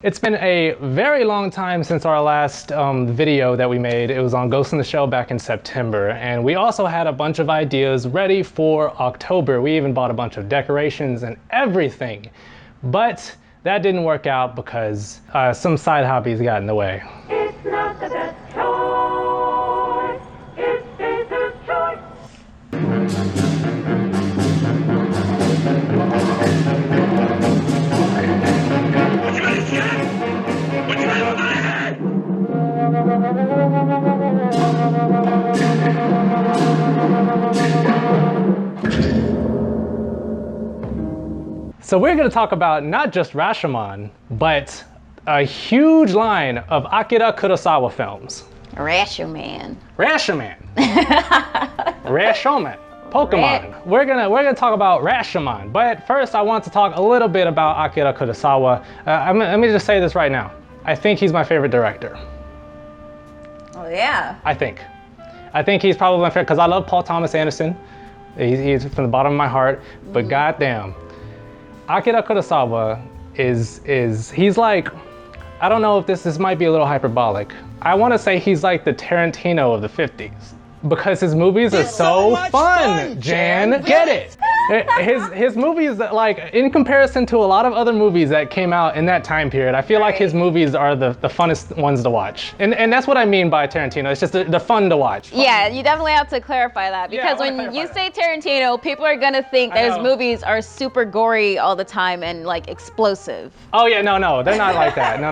It's been a very long time since our last video that we made. It was on Ghost in the Shell back in September, and we also had a bunch of ideas ready for October. We even bought a bunch of decorations and everything, but that didn't work out because some side hobbies got in the way. It's not the best choice, it's Caesar's choice. So we're going to talk about not just Rashomon, but a huge line of Akira Kurosawa films. Rashomon. Rashomon. Rashomon. Pokemon. We're gonna talk about Rashomon, but first I want to talk a little bit about Akira Kurosawa. Let me just say this right now. I think he's my favorite director. Oh yeah. I think he's probably my favorite because I love Paul Thomas Anderson. He's from the bottom of my heart, but goddamn, Akira Kurosawa he's like, I don't know if this might be a little hyperbolic. I want to say he's like the Tarantino of the 50s. Because his movies are so fun, Jan. Get it? His movies, like, in comparison to a lot of other movies that came out in that time period, I feel like his movies are the funnest ones to watch. And that's what I mean by Tarantino. It's just they're fun to watch. Fun. Yeah, you definitely have to clarify that because when you say Tarantino, people are gonna think that his movies are super gory all the time and like explosive. Oh yeah, no, they're not like that. No.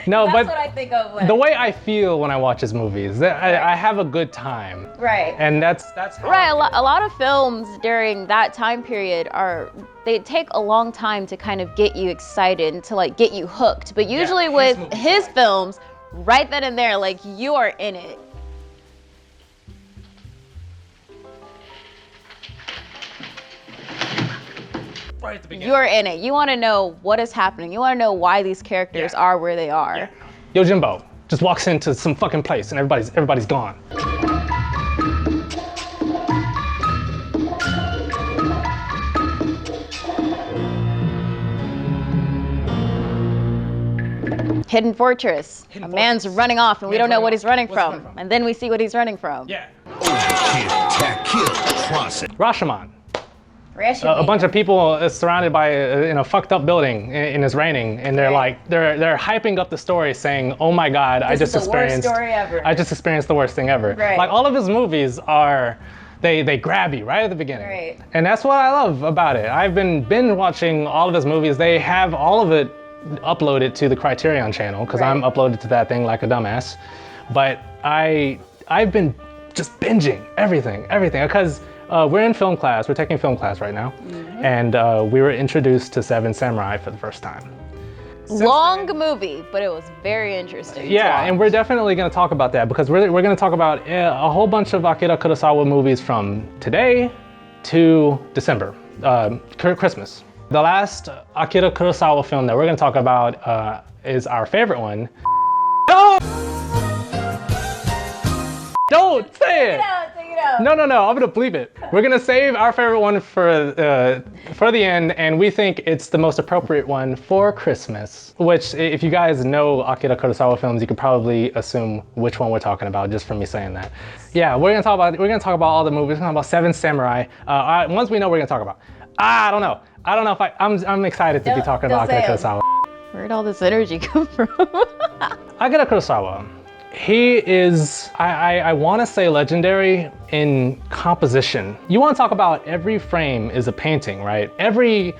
No, That's but what I think of when... the way I feel when I watch his movies, I have a good time. Right. And that's how right. A lot of films during that time period they take a long time to kind of get you excited and to like get you hooked. But usually with his films, right then and there, like you are in it. right at the beginning. You're in it. You want to know what is happening. You want to know why these characters are where they are. Yeah. Yojimbo just walks into some fucking place and everybody's gone. Hidden Fortress. A man's running off and we don't know what he's running from. And then we see what he's running from. Yeah. Rashomon. A bunch of people surrounded by in a fucked up building and it's raining and they're like they're hyping up the story saying, oh my god, I just experienced the worst thing ever. Right. Like all of his movies are they grab you right at the beginning. Right. And that's what I love about it. I've been binge watching all of his movies. They have all of it uploaded to the Criterion channel because I'm uploaded to that thing like a dumbass. But I've been just binging everything because we're in film class. We're taking film class right now, and we were introduced to Seven Samurai for the first time. Long movie, but it was very interesting. Yeah, and we're definitely going to talk about that because we're going to talk about a whole bunch of Akira Kurosawa movies from today to December, Christmas. The last Akira Kurosawa film that we're going to talk about is our favorite one. Oh! Don't say it! Take it out. No, I'm gonna bleep it. We're gonna save our favorite one for the end, and we think it's the most appropriate one for Christmas. Which, if you guys know Akira Kurosawa films, you could probably assume which one we're talking about just from me saying that. Yeah, we're gonna talk about all the movies. We're gonna talk about Seven Samurai. Ones we know we're gonna talk about. I don't know if I'm excited to be talking about Akira Kurosawa. Where'd all this energy come from? Akira Kurosawa. He is, I want to say legendary in composition. You want to talk about every frame is a painting, right? Every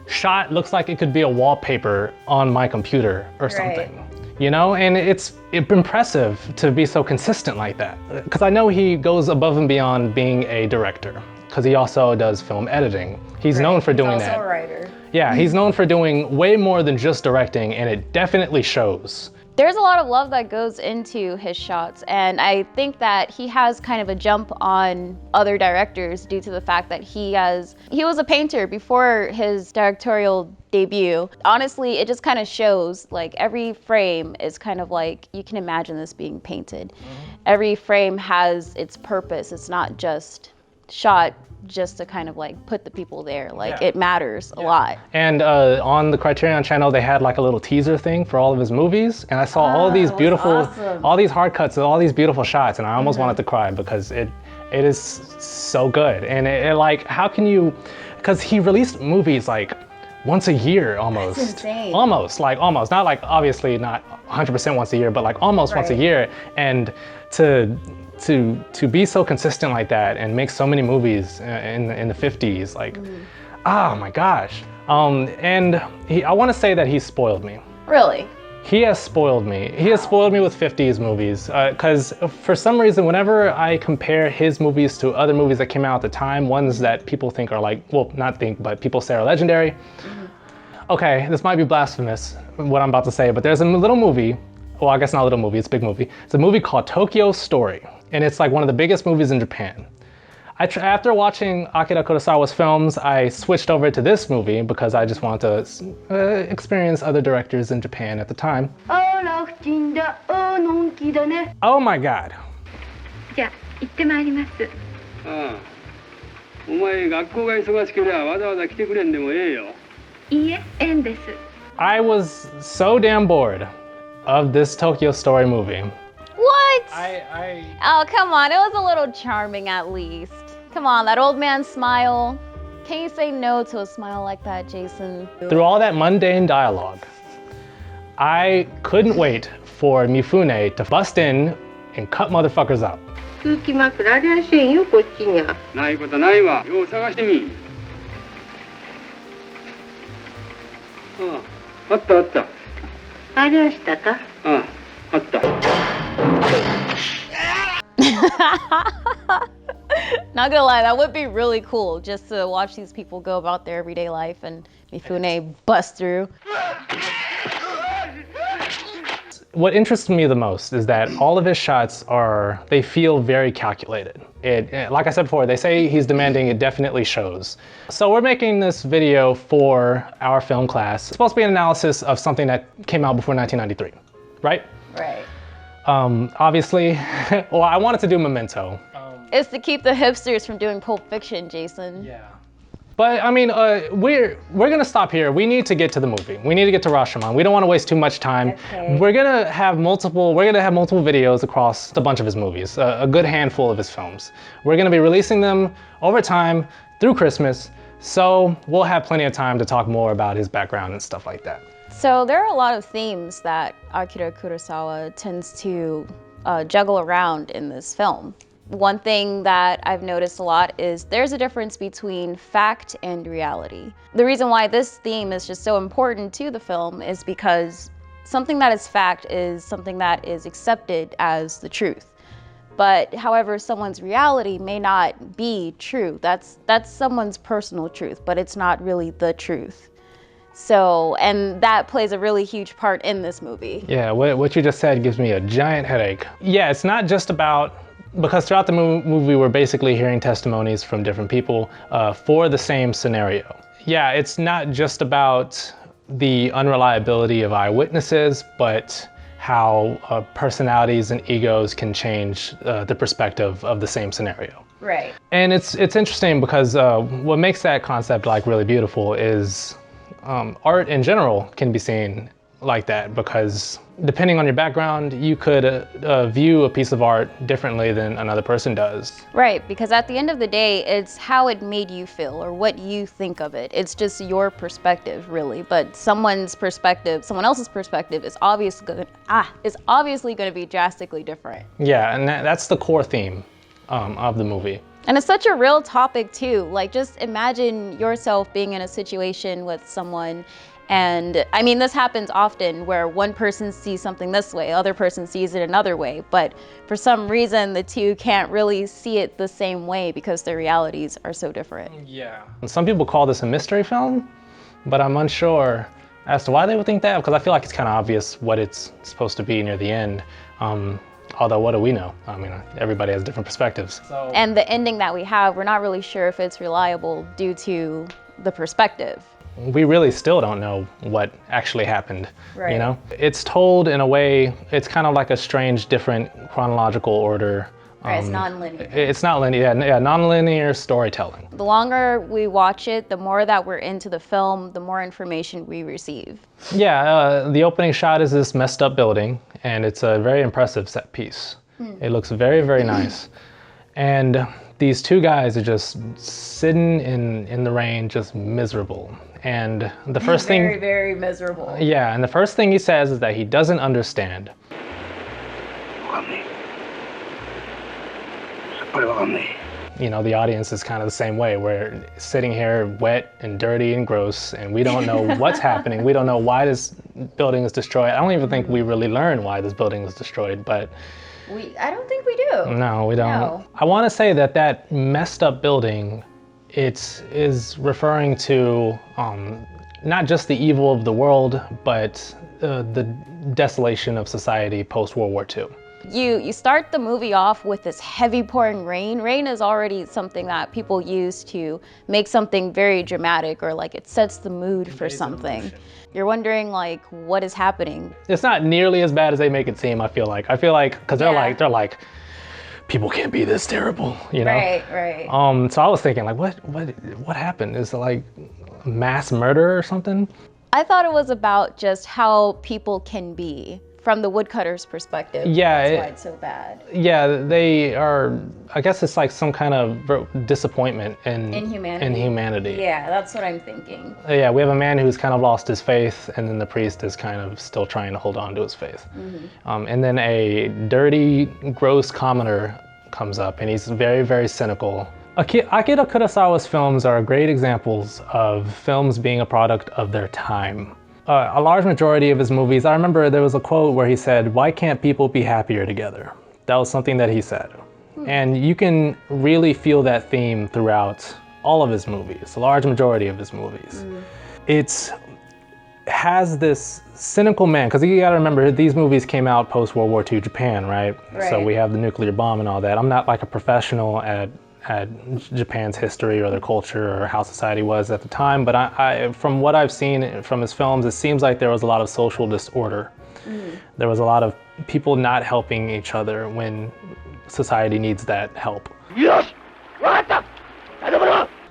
shot looks like it could be a wallpaper on my computer or something. You know, and it's impressive to be so consistent like that. Because I know he goes above and beyond being a director, because he also does film editing. He's known for doing that. He's also a writer. Yeah, he's known for doing way more than just directing, and it definitely shows. There's a lot of love that goes into his shots, and I think that he has kind of a jump on other directors due to the fact that he was a painter before his directorial debut. Honestly, it just kind of shows, like, every frame is kind of like, you can imagine this being painted. Every frame has its purpose. It's not just shot just to kind of like put the people there. Like it matters a lot. And on the Criterion channel, they had like a little teaser thing for all of his movies. And I saw all these beautiful, all these hard cuts, all these beautiful shots. And I almost wanted to cry because it is so good. And it like, how can you, because he released movies like once a year almost. That's insane. Almost, not like obviously not 100% once a year, but like almost once a year. And to be so consistent like that and make so many movies in the 50s, like, oh my gosh. And I want to say that he spoiled me. Really? He has spoiled me. He has spoiled me with 50s movies because for some reason, whenever I compare his movies to other movies that came out at the time, ones that people think are like, well, not think, but people say are legendary. Okay, this might be blasphemous, what I'm about to say, but there's a little movie, well, I guess not a little movie, it's a big movie. It's a movie called Tokyo Story, and it's like one of the biggest movies in Japan. After watching Akira Kurosawa's films, I switched over to this movie because I just wanted to experience other directors in Japan at the time. Oh my god. じゃあ行ってまいります。ああ、お前学校が忙しければわざわざ来てくれんでもええよ。いいえ、縁です。I was so damn bored of this Tokyo Story movie. What? I Oh, come on. It was a little charming at least. Come on, that old man smile. Can you say no to a smile like that, Jason? through all that mundane dialogue, I couldn't wait for Mifune to bust in and cut motherfuckers up. 空気枕ありゃしんよこっちにゃ。ないことないわ。よう探してみ。ああ、あったあった。ありゃしたか。ああ、あった。Not gonna lie, that would be really cool just to watch these people go about their everyday life and Mifune bust through. What interests me the most is that all of his shots they feel very calculated. Like I said before, they say he's demanding, it definitely shows. So we're making this video for our film class. It's supposed to be an analysis of something that came out before 1993, right? Right. Obviously, well, I wanted to do Memento. It's to keep the hipsters from doing Pulp Fiction, Jason. Yeah. But I mean, we're gonna stop here. We need to get to the movie. We need to get to Rashomon. We don't want to waste too much time. Okay. We're gonna have multiple videos across a bunch of his movies, a good handful of his films. We're gonna be releasing them over time through Christmas, so we'll have plenty of time to talk more about his background and stuff like that. So there are a lot of themes that Akira Kurosawa tends to juggle around in this film. One thing that I've noticed a lot is there's a difference between fact and reality. The reason why this theme is just so important to the film is because something that is fact is something that is accepted as the truth. But however, someone's reality may not be true. That's someone's personal truth, but it's not really the truth. So, and that plays a really huge part in this movie. Yeah, what you just said gives me a giant headache. Yeah, it's not just about, because throughout the movie we're basically hearing testimonies from different people for the same scenario. Yeah, it's not just about the unreliability of eyewitnesses, but how personalities and egos can change the perspective of the same scenario. Right. And it's interesting because what makes that concept like really beautiful is art in general can be seen like that, because depending on your background, you could view a piece of art differently than another person does. Right, because at the end of the day, it's how it made you feel or what you think of it. It's just your perspective, really. But someone else's perspective is obviously going to be drastically different. Yeah, and that's the core theme of the movie. And it's such a real topic too. Like, just imagine yourself being in a situation with someone, and I mean, this happens often where one person sees something this way, other person sees it another way, but for some reason the two can't really see it the same way because their realities are so different. Yeah. Some people call this a mystery film, but I'm unsure as to why they would think that, because I feel like it's kind of obvious what it's supposed to be near the end. Although, what do we know? I mean, everybody has different perspectives. So. And the ending that we have, we're not really sure if it's reliable due to the perspective. We really still don't know what actually happened, Right. You know? It's told in a way, it's kind of like a strange, different chronological order Right, it's non-linear. It's not linear, yeah, non-linear storytelling. The longer we watch it, the more that we're into the film, the more information we receive. Yeah, the opening shot is this messed up building, and it's a very impressive set piece. It looks very, very nice. And these two guys are just sitting in the rain, just miserable. And the first thing... Very, very miserable. Yeah, and the first thing he says is that he doesn't understand. You know, the audience is kind of the same way. We're sitting here wet and dirty and gross, and we don't know what's happening. We don't know why this building is destroyed. I don't even think we really learn why this building is destroyed, but... I don't think we do. No, we don't. No. I want to say that that messed up building, it is referring to not just the evil of the world, but the desolation of society post-World War II. You start the movie off with this heavy pouring rain. Rain is already something that people use to make something very dramatic, or like it sets the mood for something. You're wondering like what is happening. It's not nearly as bad as they make it seem, I feel like. Because they're like, people can't be this terrible, you know? Right. So I was thinking like, what happened? Is it like mass murder or something? I thought it was about just how people can be from the woodcutter's perspective. Yeah, that's why it's so bad. Yeah, they are. I guess it's like some kind of disappointment in humanity. Yeah, that's what I'm thinking. Yeah, we have a man who's kind of lost his faith, and then the priest is kind of still trying to hold on to his faith. And then a dirty, gross commoner comes up, and he's very, very cynical. Akira Kurosawa's films are great examples of films being a product of their time. A large majority of his movies, I remember there was a quote where he said, "Why can't people be happier together?" That was something that he said. And you can really feel that theme throughout all of his movies, a large majority of his movies. It has this cynical man, because you gotta remember, these movies came out post-World War II Japan, right? So we have the nuclear bomb and all that. I'm not like a professional at Japan's history or their culture or how society was at the time, but I from what I've seen from his films, it seems like there was a lot of social disorder. There was a lot of people not helping each other when society needs that help. Yes!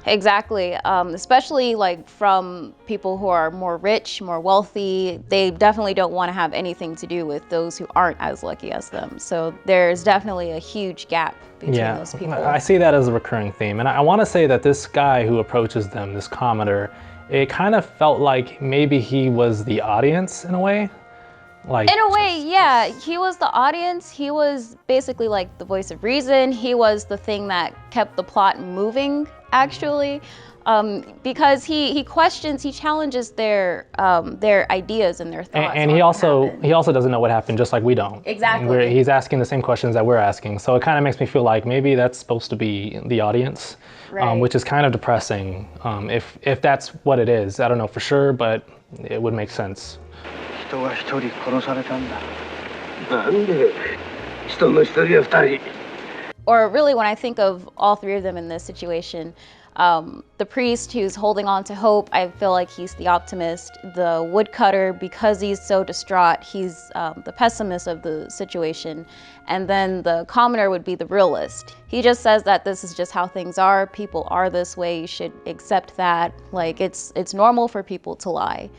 Exactly, especially like from people who are more rich, more wealthy. They definitely don't want to have anything to do with those who aren't as lucky as them. So there's definitely a huge gap between those people. I see that as a recurring theme. And I want to say that this guy who approaches them, this commenter, it kind of felt like maybe he was the audience in a way. Like, in a way, yeah, he was the audience. He was basically like the voice of reason. He was the thing that kept the plot moving, actually, because he questions, he challenges their ideas and their thoughts. And he also doesn't know what happened, just like we don't. Exactly. He's asking the same questions that we're asking. So it kind of makes me feel like maybe that's supposed to be the audience, which is kind of depressing. If that's what it is, I don't know for sure, but it would make sense. Or really, when I think of all three of them in this situation, the priest who's holding on to hope, I feel like he's the optimist. The woodcutter, because he's so distraught, he's the pessimist of the situation. And then the commoner would be the realist. He just says that this is just how things are. People are this way. You should accept that. Like, it's normal for people to lie.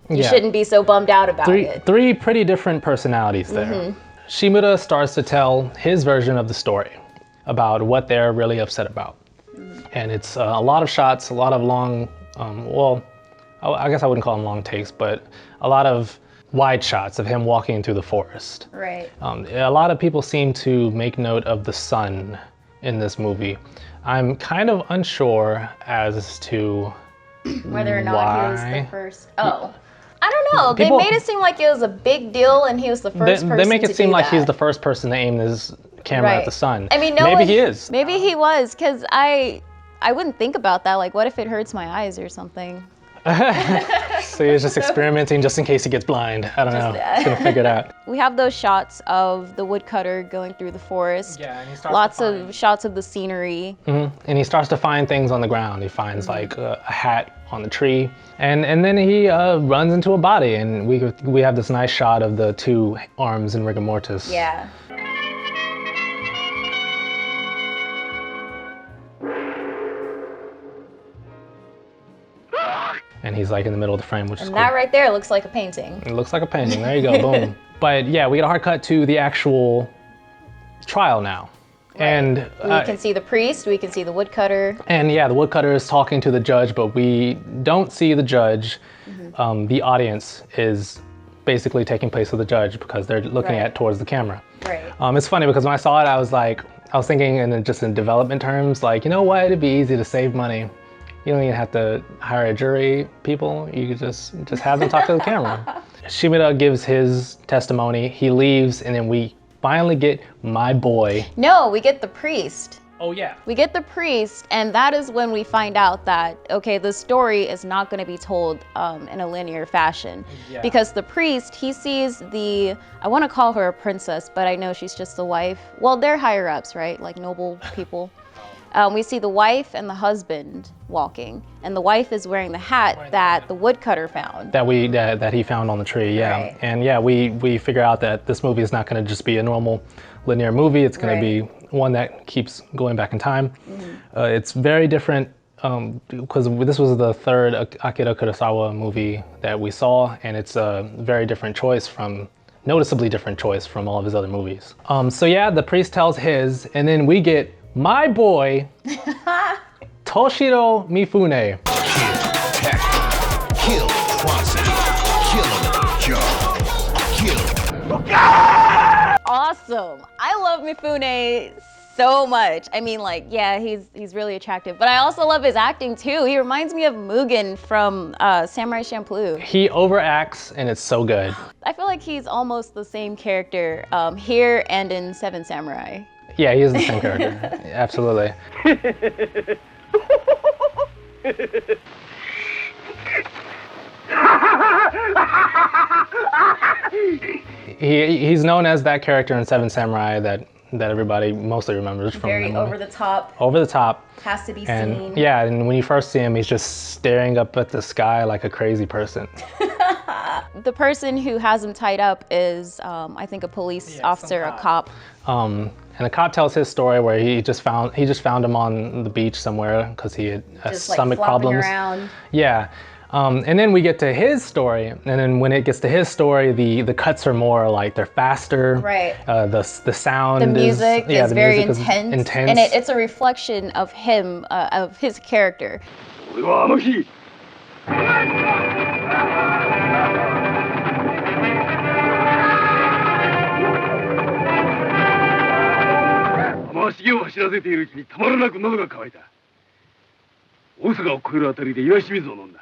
You shouldn't be so bummed out about it. Three pretty different personalities there. Shimura starts to tell his version of the story about what they're really upset about. And it's a lot of shots, a lot of long, well, I guess I wouldn't call them long takes, but a lot of wide shots of him walking through the forest. Right. A lot of people seem to make note of the sun in this movie. I'm kind of unsure as to whether or not why. he was the first. Oh. I don't know. They made it seem like it was a big deal and he was the first person They make it to seem do like that. he's the first person to aim his camera at the sun. I mean, maybe he is. Maybe he was, because I wouldn't think about that. Like, what if it hurts my eyes or something? So he's just experimenting just in case he gets blind. I don't know. He's gonna figure it out. We have those shots of the woodcutter going through the forest. Yeah, and he starts Lots of shots of the scenery. And he starts to find things on the ground. He finds like a hat on the tree, and then he runs into a body, and we have this nice shot of the two arms in rigor mortis. Yeah. and he's like in the middle of the frame, which is And cool. that right there looks like a painting. It looks like a painting. There you go. Boom. But yeah, we get a hard cut to the actual trial now. And We can see the priest, we can see the woodcutter. and yeah, the woodcutter is talking to the judge, but we don't see the judge. The audience is basically taking place of the judge because they're looking Right. at towards the camera. Right. It's funny because when I saw it, I was thinking just in development terms, like, you know what, it'd be easy to save money. You don't even have to hire a jury people. You could just have them talk to the camera. Shimura gives his testimony, he leaves, and then we finally get my boy. No, we get the priest. Oh yeah. We get the priest, and that is when we find out that, okay, the story is not going to be told in a linear fashion. Yeah. Because the priest, he sees I want to call her a princess, but I know she's just the wife. Well, they're higher ups, right? Like noble people. We see the wife and the husband walking, and the wife is wearing the hat that the woodcutter found. That he found on the tree, yeah. Right. And yeah, we figure out that this movie is not going to just be a normal linear movie. It's going to be one that keeps going back in time. It's very different because this was the third Akira Kurosawa movie that we saw, and it's a very noticeably different choice from all of his other movies. So yeah, the priest tells his, and then we get my boy, Toshiro Mifune. Kill, prosecute, kill him, kill. Awesome. I love Mifune so much. I mean, like, yeah, he's really attractive, but I also love his acting too. He reminds me of Mugen from Samurai Champloo. He overacts, and it's so good. I feel like he's almost the same character here and in Seven Samurai. Yeah, he is the same character. Absolutely. He's known as that character in Seven Samurai that everybody mostly remembers from Very the movie. over the top, Over the top. has to be And seen. yeah, and when you first see him, he's just staring up at the sky like a crazy person. The person who has him tied up is, I think, a police officer, a cop. And the cop tells his story where he just found him on the beach somewhere because he had Just like stomach flopping problems. around. Yeah. And then we get to his story, and then when it gets to his story, the cuts are more like they're faster. Right. The sound. The music is the very music intense, intense. and it's a reflection of him, of his character. 俺はあの日雨茂を走らせているうちにたまらなく喉が渇いた。大阪を越えるあたりで岩清水を飲んだ。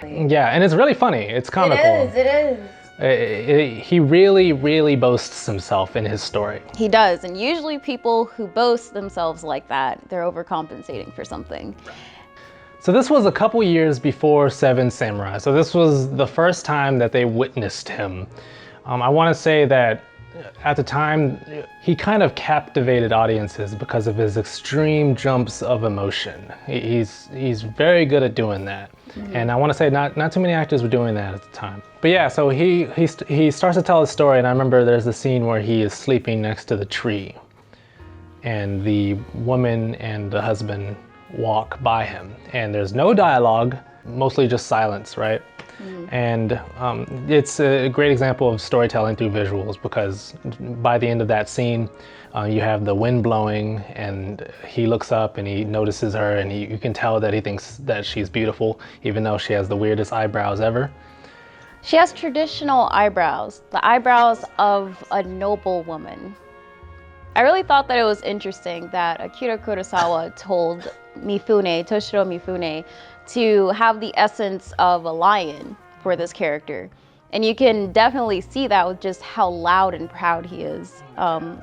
Yeah, and it's really funny. It's comical. It is. He really, really boasts himself in his story. He does, and usually people who boast themselves like that, they're overcompensating for something. So this was a couple years before Seven Samurai. So this was the first time that they witnessed him. I want to say that at the time, he kind of captivated audiences because of his extreme jumps of emotion. He's very good at doing that. And I want to say not too many actors were doing that at the time. But yeah, so he starts to tell his story, and I remember there's a scene where he is sleeping next to the tree, and the woman and the husband walk by him, and there's no dialogue, mostly just silence, right? And it's a great example of storytelling through visuals, because by the end of that scene, you have the wind blowing, and he looks up and he notices her, and you can tell that he thinks that she's beautiful, even though she has the weirdest eyebrows ever. She has traditional eyebrows, the eyebrows of a noble woman. I really thought that it was interesting that Akira Kurosawa told Toshiro Mifune, to have the essence of a lion for this character. And you can definitely see that with just how loud and proud he is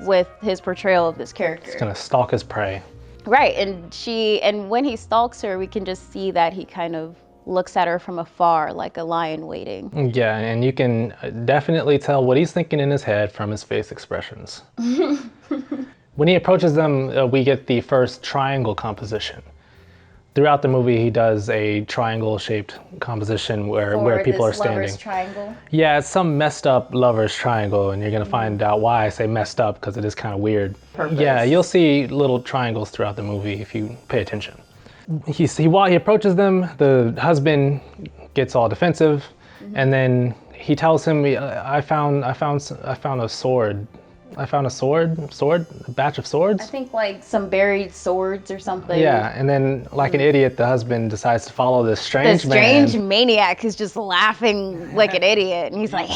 with his portrayal of this character. He's gonna stalk his prey. Right, and when he stalks her, we can just see that he kind of looks at her from afar like a lion waiting. Yeah, and you can definitely tell what he's thinking in his head from his face expressions. When he approaches them, we get the first triangle composition. Throughout the movie, he does a triangle-shaped composition where people are standing. Triangle. Yeah, it's some messed up lovers triangle, and you're gonna find out why I say messed up, because it is kind of weird. Purpose. Yeah, you'll see little triangles throughout the movie if you pay attention. While he approaches them, the husband gets all defensive, and then he tells him, I found a sword. I found a batch of swords. I think like some buried swords or something. Yeah, and then like an idiot, the husband decides to follow this The strange strange man maniac who's just laughing like an idiot, and he's like,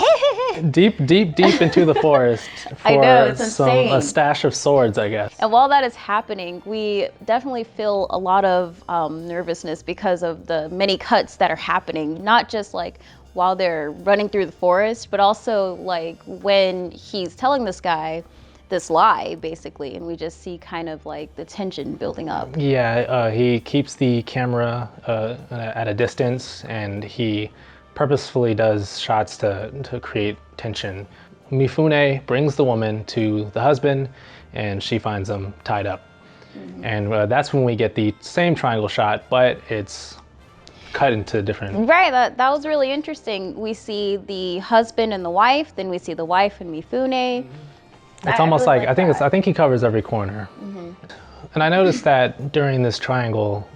deep into the forest for I know, it's insane. a stash of swords, I guess. And while that is happening, we definitely feel a lot of nervousness because of the many cuts that are happening, not just like while they're running through the forest, but also like when he's telling this guy this lie, basically, and we just see kind of like the tension building up. Yeah, he keeps the camera at a distance, and he purposefully does shots to create tension. Mifune brings the woman to the husband, and she finds him tied up. And that's when we get the same triangle shot, but it's cut into different. Right, that was really interesting. We see the husband and the wife, then we see the wife and Mifune. It's almost like I think he covers every corner. And I noticed that during this triangle,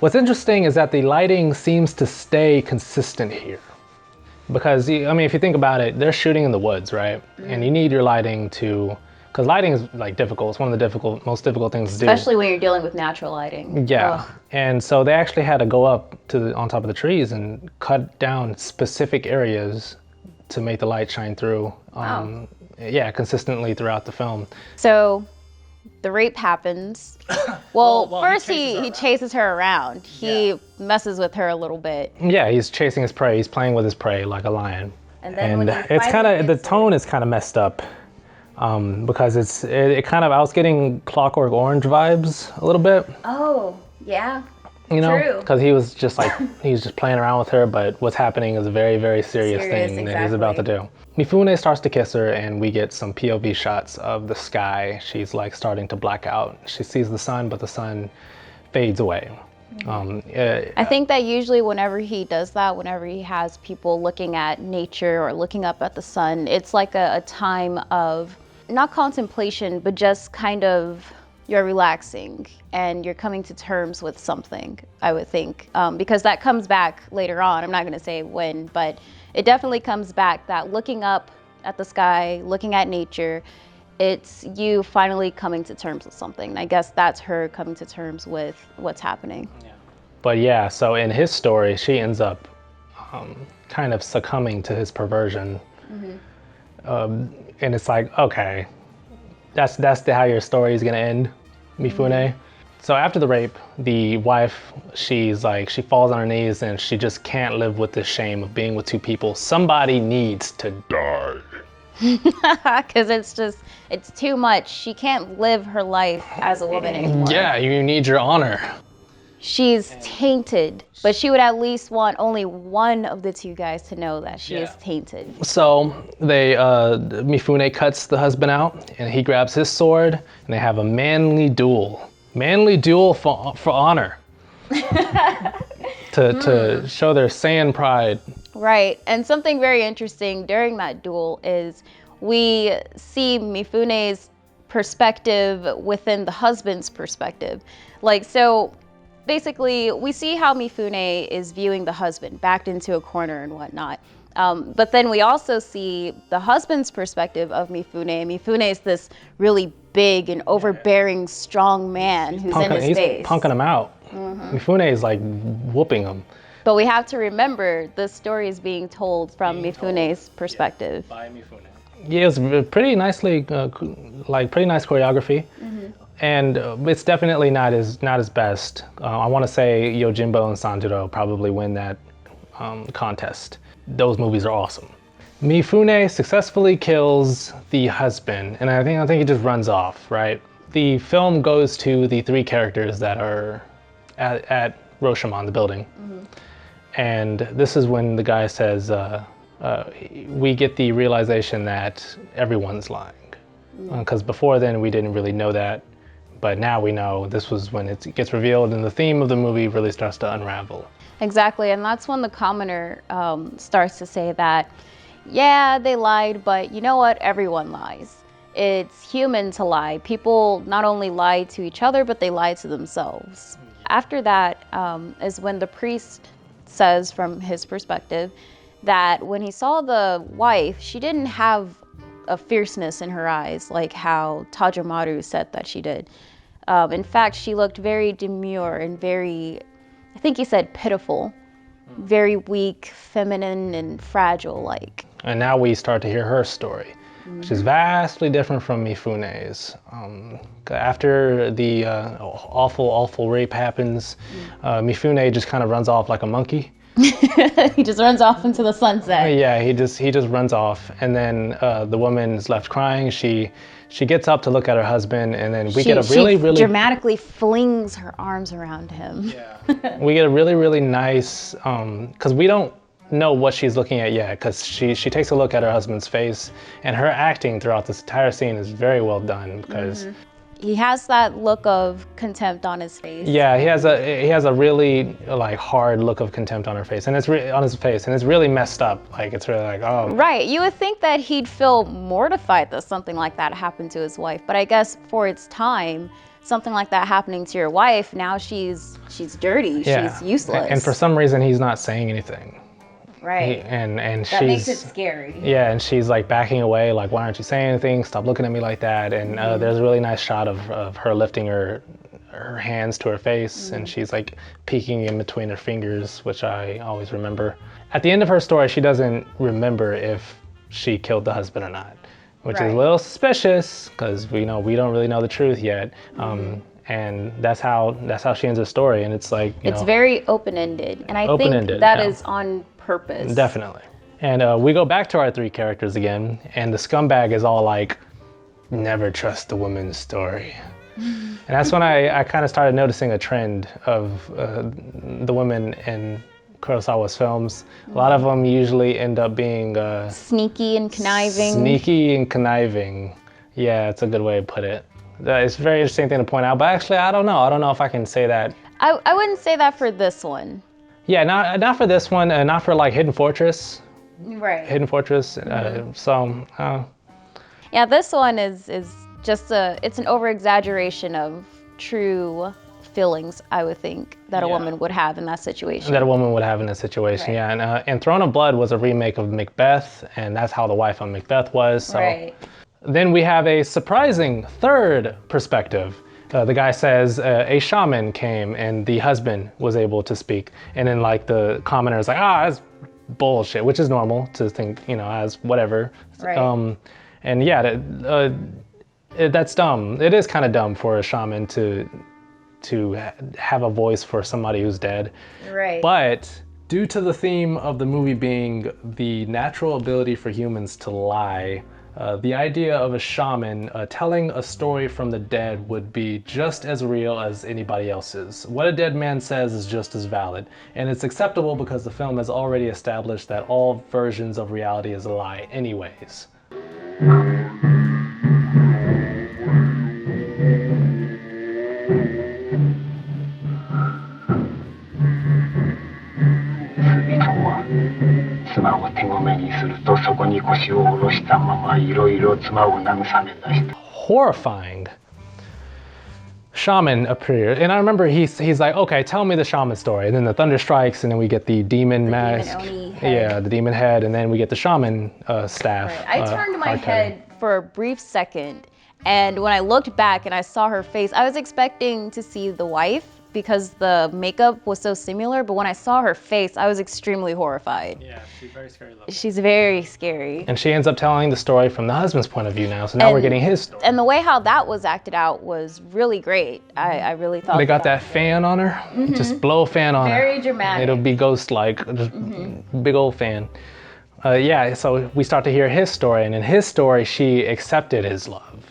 what's interesting is that the lighting seems to stay consistent here. Because I mean, if you think about it, they're shooting in the woods, right? And you need your lighting to, because lighting is like difficult. It's one of the most difficult things to do. Especially when you're dealing with natural lighting. Yeah, Ugh. and so they actually had to go up on top of the trees and cut down specific areas to make the light shine through. Wow. Yeah, consistently throughout the film. So the rape happens. Well, Well, first he he chases her around. He messes with her a little bit. Yeah, he's chasing his prey. He's playing with his prey like a lion. And then when he it's kind finally of, the gets tone is kind of messed up. Because it kind of, I was getting Clockwork Orange vibes a little bit. Oh, yeah. You know, True. because he was just playing around with her, but what's happening is a very, very serious Serious, thing that he's about to do. Mifune starts to kiss her, and we get some POV shots of the sky. She's like starting to black out. She sees the sun, but the sun fades away. I think that usually whenever he does that, whenever he has people looking at nature or looking up at the sun, it's like a time of not contemplation, but just kind of you're relaxing and you're coming to terms with something, I would think. Because that comes back later on. I'm not going to say when, but it definitely comes back that looking up at the sky, looking at nature, it's you finally coming to terms with something. And I guess that's her coming to terms with what's happening. But yeah, so in his story, she ends up kind of succumbing to his perversion. And it's like, okay, that's how your story is gonna end, Mifune. So after the rape, the wife, she falls on her knees and she just can't live with the shame of being with two people. Somebody needs to die. Because it's too much. She can't live her life as a woman anymore. Yeah, you need your honor. She's tainted, but she would at least want only one of the two guys to know that she is tainted. So Mifune cuts the husband out, and he grabs his sword, and they have a manly duel. Manly duel for honor. to show their Saiyan pride. Right, and something very interesting during that duel is we see Mifune's perspective within the husband's perspective. So basically, we see how Mifune is viewing the husband, backed into a corner and whatnot. But then we also see the husband's perspective of Mifune. Mifune is this really big and overbearing, strong man who's in his He's face. punking him out. Mifune is like whooping him. But we have to remember the story is being told from Mifune's perspective. By Mifune. Yeah, it was pretty nicely, pretty nice choreography. And it's definitely not his best. I want to say Yojimbo and Sanjuro probably win that contest. Those movies are awesome. Mifune successfully kills the husband, and I think he just runs off, right? The film goes to the three characters that are at Rashomon, the building. And this is when the guy says, we get the realization that everyone's lying. Because before then, we didn't really know that. But now we know this was when it gets revealed and the theme of the movie really starts to unravel. Exactly, and that's when the commoner starts to say that, yeah, they lied, but you know what? Everyone lies. It's human to lie. People not only lie to each other, but they lie to themselves. After that is when the priest says, from his perspective, that when he saw the wife, she didn't have a fierceness in her eyes like how Tajamaru said that she did. In fact, she looked very demure and very, I think he said pitiful, very weak, feminine, and fragile like. And now we start to hear her story, which is vastly different from Mifune's. After the awful rape happens, Mifune just kind of runs off like a monkey. He just runs off into the sunset. Yeah, he just runs off, and then the woman's left crying. She gets up to look at her husband, and then we get a really dramatically flings her arms around him. Yeah. We get a really nice, because we don't know what she's looking at yet, because she takes a look at her husband's face, and her acting throughout this entire scene is very well done, because he has that look of contempt on his face. yeah, he has a really like hard look of contempt on her face, and it's on his face, and it's really messed up. Like it's really like, oh. Right, you would think that he'd feel mortified that something like that happened to his wife, but I guess for its time, something like that happening to your wife, now she's dirty, Yeah. she's useless. And for some reason, he's not saying anything. right. And that she's makes it scary. yeah, and she's like backing away, like, why aren't you saying anything? Stop looking at me like that. And there's a really nice shot of her lifting her hands to her face, and she's like peeking in between her fingers, which I always remember. At the end of her story, she doesn't remember if she killed the husband or not, which is a little suspicious because we don't really know the truth yet. And that's how she ends her story, and it's like it's very open-ended, and I think Open-ended, that yeah. is on purpose. Definitely. And we go back to our three characters again, and the scumbag is all like, never trust the woman's story. And that's when I kind of started noticing a trend of the women in Kurosawa's films. A lot of them usually end up being Sneaky and conniving. Sneaky and conniving. Yeah, it's a good way to put it. It's a very interesting thing to point out, but actually, I don't know. I don't know if I can say that. I wouldn't say that for this one. Yeah, not for this one, not for like Hidden Fortress. Right. Hidden Fortress. Yeah, this one is just it's an over-exaggeration of true feelings, I would think, that a woman would have in that situation. That a woman would have in a situation, Right. yeah. And Throne of Blood was a remake of Macbeth, and that's how the wife on Macbeth was. So. Right. Then we have a surprising third perspective. The guy says a shaman came and the husband was able to speak. And then like the commenter is like, that's bullshit, which is normal to think, as whatever. Right. And yeah, that's dumb. It is kind of dumb for a shaman to have a voice for somebody who's dead. Right. But due to the theme of the movie being the natural ability for humans to lie, the idea of a shaman telling a story from the dead would be just as real as anybody else's. What a dead man says is just as valid, and it's acceptable because the film has already established that all versions of reality is a lie anyways. Horrifying. Shaman appeared, and I remember he's like, okay, tell me the shaman story, and then the thunder strikes, and then we get the demon mask, Demon Oni head. the demon head, and then we get the shaman staff. Right. I turned my hard cutting. head for a brief second, and when I looked back and I saw her face, I was expecting to see the wife because the makeup was so similar, but when I saw her face, I was extremely horrified. Yeah, she's very scary looking. She's very scary. And she ends up telling the story from the husband's point of view now, so now we're getting his story. And the way how that was acted out was really great. I really thought They got that fan on her, just blow a fan on her. Very dramatic. It'll be ghost-like, just big old fan. So we start to hear his story, and in his story, she accepted his love.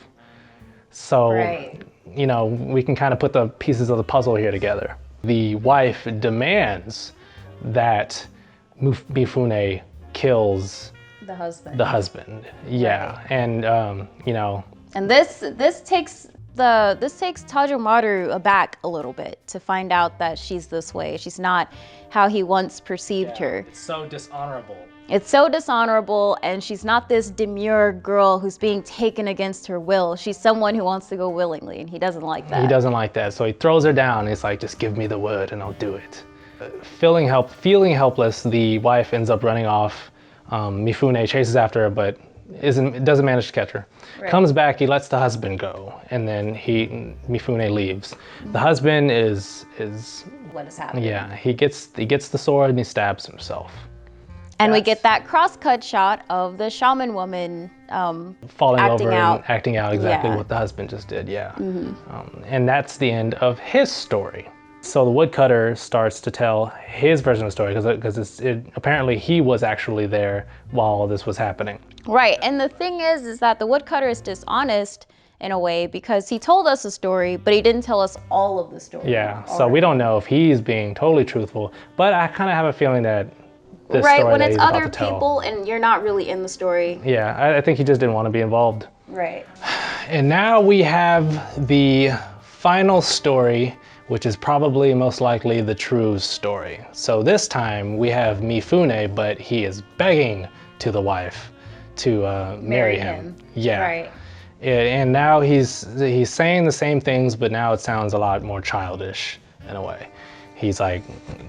So, Right. We can kind of put the pieces of the puzzle here together. The wife demands that Mifune kills the husband. the husband. Yeah, and And this takes This takes Tajomaru aback a little bit to find out that she's this way. She's not how he once perceived her. It's so dishonorable. It's so dishonorable, and she's not this demure girl who's being taken against her will. She's someone who wants to go willingly, and he doesn't like that. He doesn't like that, so he throws her down. He's like, just give me the word and I'll do it. Feeling helpless, the wife ends up running off. Mifune chases after her, but doesn't manage to catch her. Right. Comes back, he lets the husband go, and then Mifune leaves. The husband is What is happening? yeah, he gets the sword and he stabs himself. And we get that cross-cut shot of the shaman woman Falling acting over out. and acting out exactly Yeah. what the husband just did, yeah. And that's the end of his story. So the woodcutter starts to tell his version of the story because apparently he was actually there while all this was happening. Right, and the thing is that the woodcutter is dishonest in a way because he told us a story, but he didn't tell us all of the story. Yeah, so we don't know if he's being totally truthful, but I kind of have a feeling that this Right, story when that it's he's about other to tell, people and you're not really in the story. yeah, I think he just didn't want to be involved. Right. And now we have the final story, which is probably most likely the true story. So this time we have Mifune, but he is begging to the wife to marry him. Yeah. Right. And now he's saying the same things, but now it sounds a lot more childish in a way. He's like,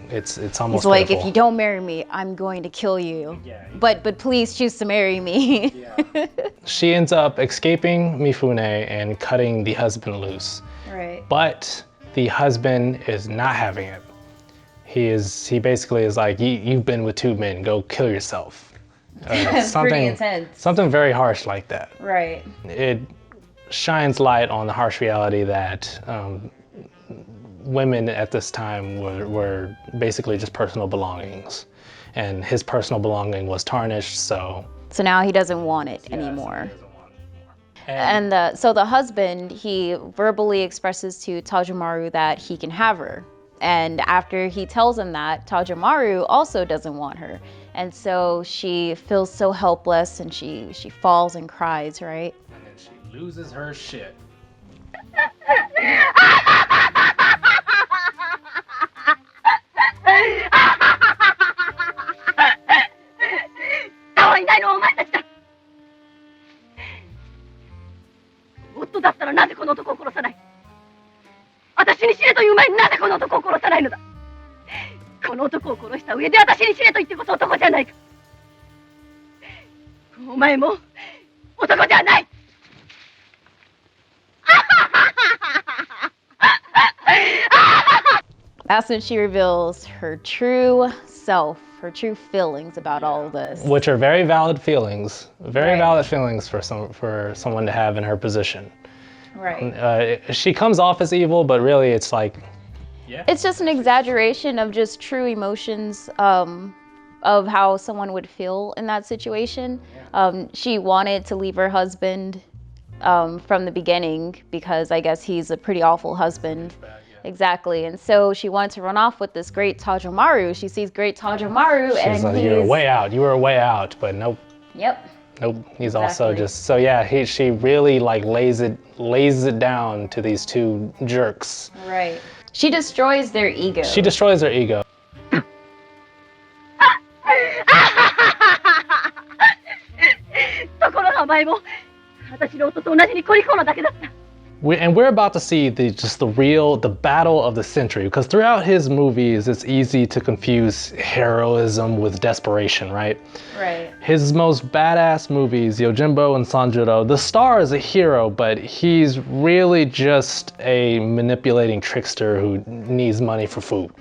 it's almost He's like, pitiful. if you don't marry me, I'm going to kill you. Yeah. But please choose to marry me. She ends up escaping Mifune and cutting the husband loose. Right. But the husband is not having it. He basically is like, you've been with two men, go kill yourself. It's pretty intense. Something very harsh like that. Right. It shines light on the harsh reality that women at this time were basically just personal belongings. And his personal belonging was tarnished, so So now he doesn't want it anymore. And so the husband, he verbally expresses to Tajomaru that he can have her. And after he tells him that, Tajomaru also doesn't want her. And so she feels so helpless and she falls and cries, right? And then she loses her shit. That's when she reveals her true self, her true feelings about all of this. Which are very valid feelings. Very Right. valid feelings for someone to have in her position. Right. She comes off as evil, but really it's like, It's just an exaggeration of just true emotions of how someone would feel in that situation. She wanted to leave her husband from the beginning because I guess he's a pretty awful husband. Exactly. And so she wanted to run off with this great Tajomaru. She sees great Tajomaru and she's like, he's... you were way out, but nope. Yep. Nope, he's also Exactly. just, so yeah, she really like lays it down to these two jerks. Right. She destroys their ego. She destroys their ego. And we're about to see the battle of the century, because throughout his movies, it's easy to confuse heroism with desperation, right? Right. His most badass movies, Yojimbo and Sanjuro, the star is a hero, but he's really just a manipulating trickster who needs money for food.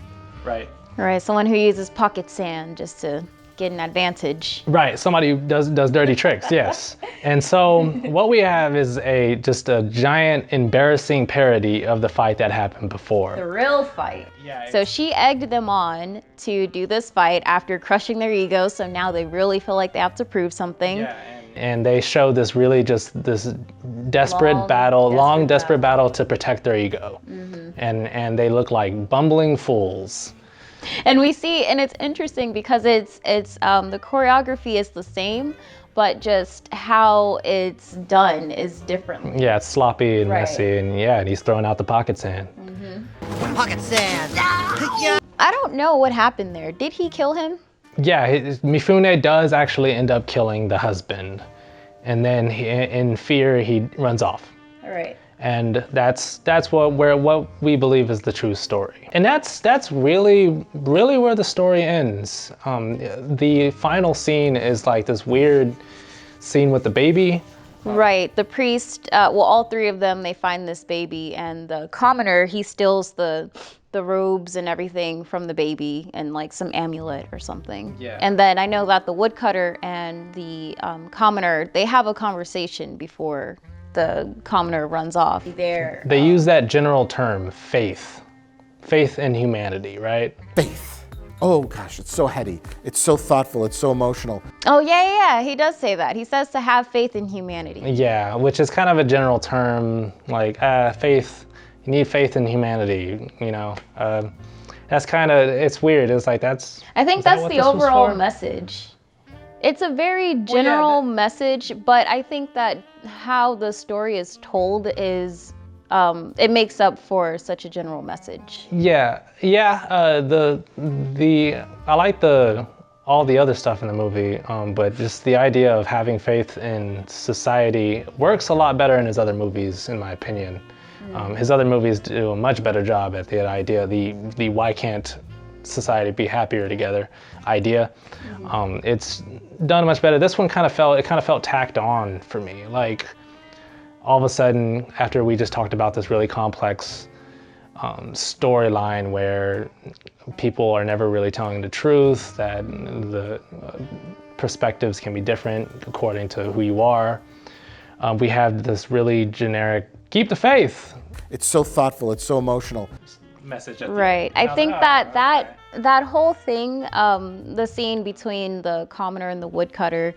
Right. Right. Someone who uses pocket sand just to get an advantage. Right, somebody who does dirty tricks, yes. And so what we have is just a giant embarrassing parody of the fight that happened before. The real fight. Yeah, So she egged them on to do this fight after crushing their ego, so now they really feel like they have to prove something. And they show this desperate Long, desperate battle to protect their ego. And they look like bumbling fools. And we see, and it's interesting because it's the choreography is the same, but just how it's done is different. Yeah, it's sloppy and Right. messy, and yeah, and he's throwing out the pocket sand. Pocket sand. I don't know what happened there. Did he kill him? Yeah, Mifune does actually end up killing the husband, and then in fear he runs off. All right. And that's what we believe is the true story. And that's really where the story ends. The final scene is like this weird scene with the baby. Right. The priest, well, all three of them, they find this baby, and the commoner, he steals the robes and everything from the baby and like some amulet or something. Yeah. And then I know that the woodcutter and the commoner, they have a conversation before the commoner runs off. They use that general term, faith in humanity, right? Faith. Oh gosh, it's so heady. It's so thoughtful. It's so emotional. Oh, yeah, he does say that. He says to have faith in humanity. Yeah, which is kind of a general term, like faith. You need faith in humanity, you know. That's kind of, it's weird. It's like that's. I think is that that's what the this was overall for? message. It's a very general message, but I think that how the story is told is, it makes up for such a general message. Yeah. I like all the other stuff in the movie, but just the idea of having faith in society works a lot better in his other movies, in my opinion. His other movies do a much better job at the idea, the why can't society be happier together idea. It's done much better. This one kind of felt tacked on for me. Like all of a sudden, after we just talked about this really complex storyline where people are never really telling the truth, that the perspectives can be different according to who you are. We have this really generic, keep the faith. It's so thoughtful. It's so emotional. Message at the Right. end. I think that whole thing, the scene between the commoner and the woodcutter,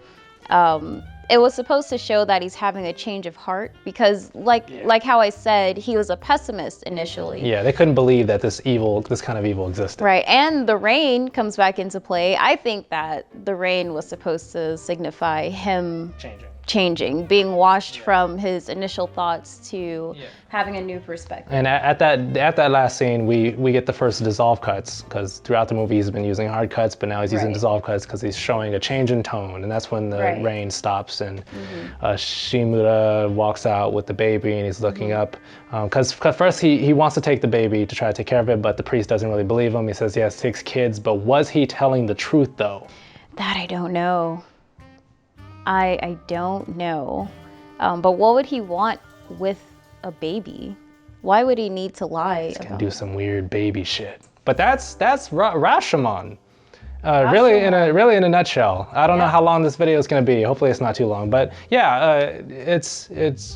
it was supposed to show that he's having a change of heart because, like how I said, he was a pessimist initially. Yeah, they couldn't believe that this kind of evil existed. Right, and the rain comes back into play. I think that the rain was supposed to signify him changing, being washed from his initial thoughts to having a new perspective. And at that last scene, we get the first dissolve cuts, because throughout the movie he's been using hard cuts, but now he's using dissolve cuts because he's showing a change in tone, and that's when the rain stops and Shimura walks out with the baby and he's looking up, because first he wants to take the baby to try to take care of it, but the priest doesn't really believe him. He says he has 6 kids, but was he telling the truth though? That I don't know. I don't know. But what would he want with a baby? Why would he need to lie? He's gonna do some weird baby shit. But that's Rashomon. Really in a nutshell. I don't know how long this video is gonna be. Hopefully it's not too long. But yeah, it's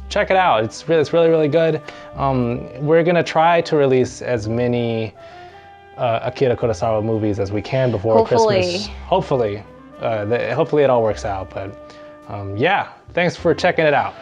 check it out. It's really good. We're gonna try to release as many Akira Kurosawa movies as we can before Christmas. Hopefully it all works out. But yeah, thanks for checking it out.